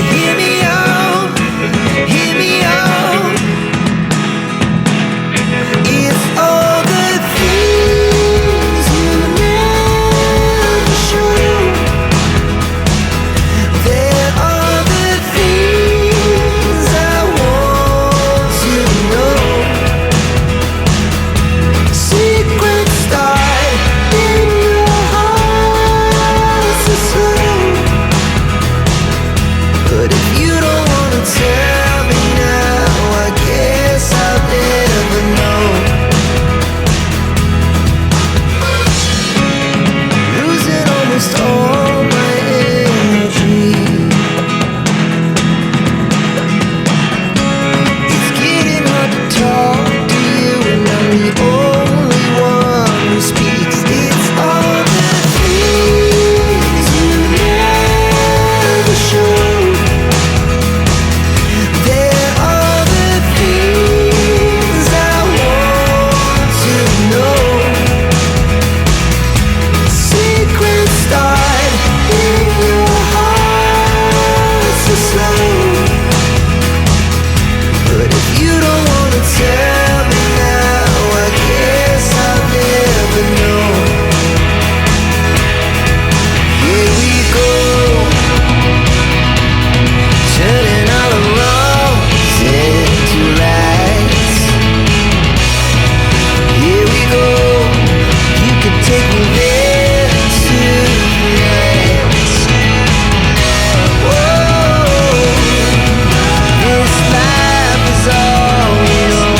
Hear me out, hear me out. It's all the things you never show. There are the things I want to know. Secrets start in your heart so slow. But if you don't wanna tell me now, I guess I'll never know. Losing almost all my energy. It's getting hard to talk to you, and I'm the only one who speaks. It's all the things you never show. There are the things I want to know. Secrets start in your heart so slow. But if you don't wanna tell me now, I guess I'll never know. Here we go, turning all the wrongs into rights. Here we go, you can take me there tonight. Whoa, this life is all we know.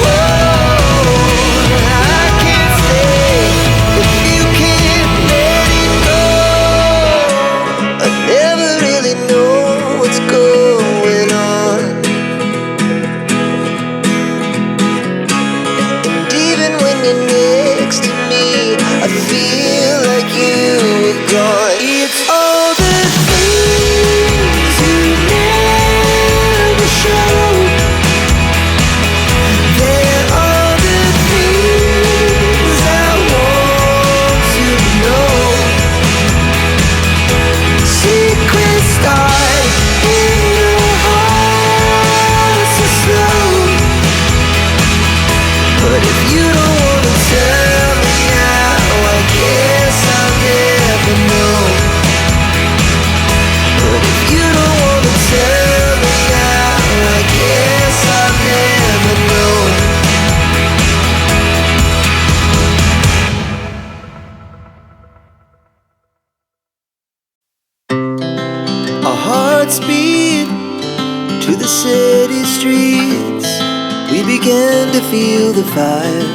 Whoa, I can't stay if you can't let it go. I never really know what's going on. And even when you're next to me, I feel like you were gone. It's all the things you never show. There are the things I want to know. Secrets start in your heart so slow. But if you don't wanna tell me now, I guess I'll never know. But if you don't wanna tell me now, I guess I'll never know. Our hearts beat to the city streets. We began to feel the fire.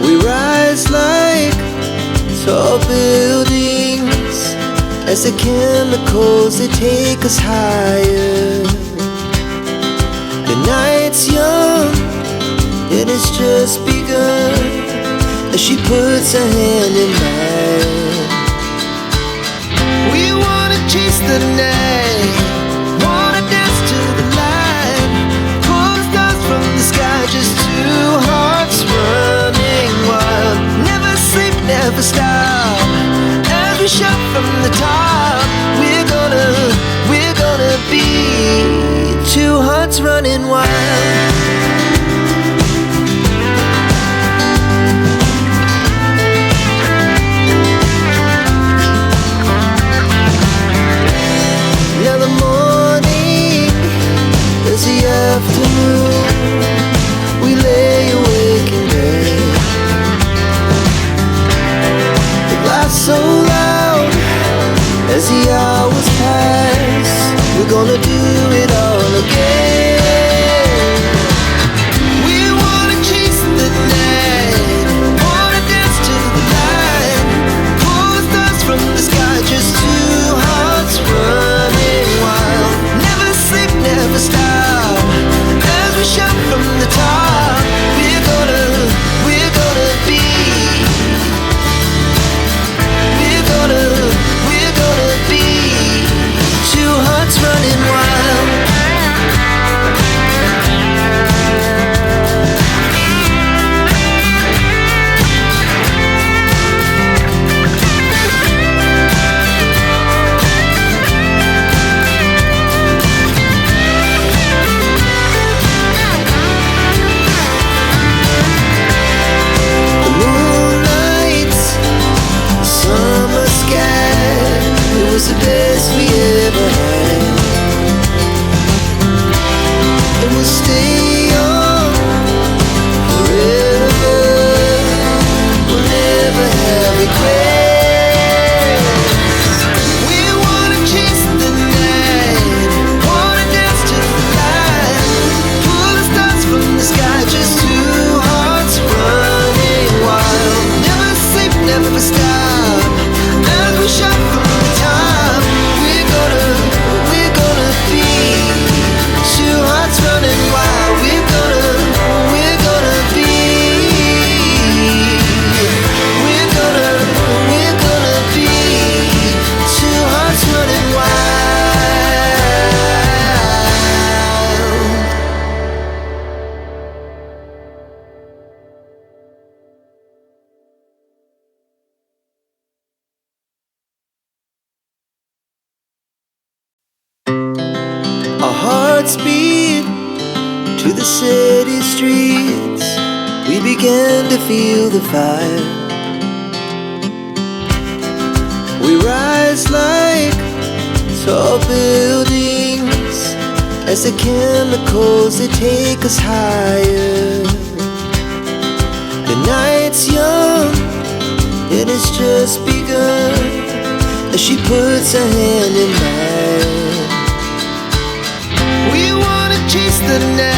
We rise like tall buildings as the chemicals, they take us higher. The night's young and it's just begun as she puts her hand in mine. We wanna chase the night, wanna dance to the light, pull the stars from the sky, just two hearts running wild. Never sleep, never stop, as we shout from the top. We're gonna be two hearts running wild. Now the morning is the afternoon. We lay awake in bed. The laughs so loud as the hours pass. We're gonna do it all again. We wanna chase the night, wanna dance to the light, pull the stars from the sky, just two hearts running wild. Never sleep, never stop, as we shout from the top. We're gonna be. We're gonna be two hearts running wild. Our hearts beat to the city streets. We began to feel the fire. We rise like tall buildings as the chemicals, they take us higher. The night's young, it has just begun, as she puts her hand in mine. We wanna chase the night,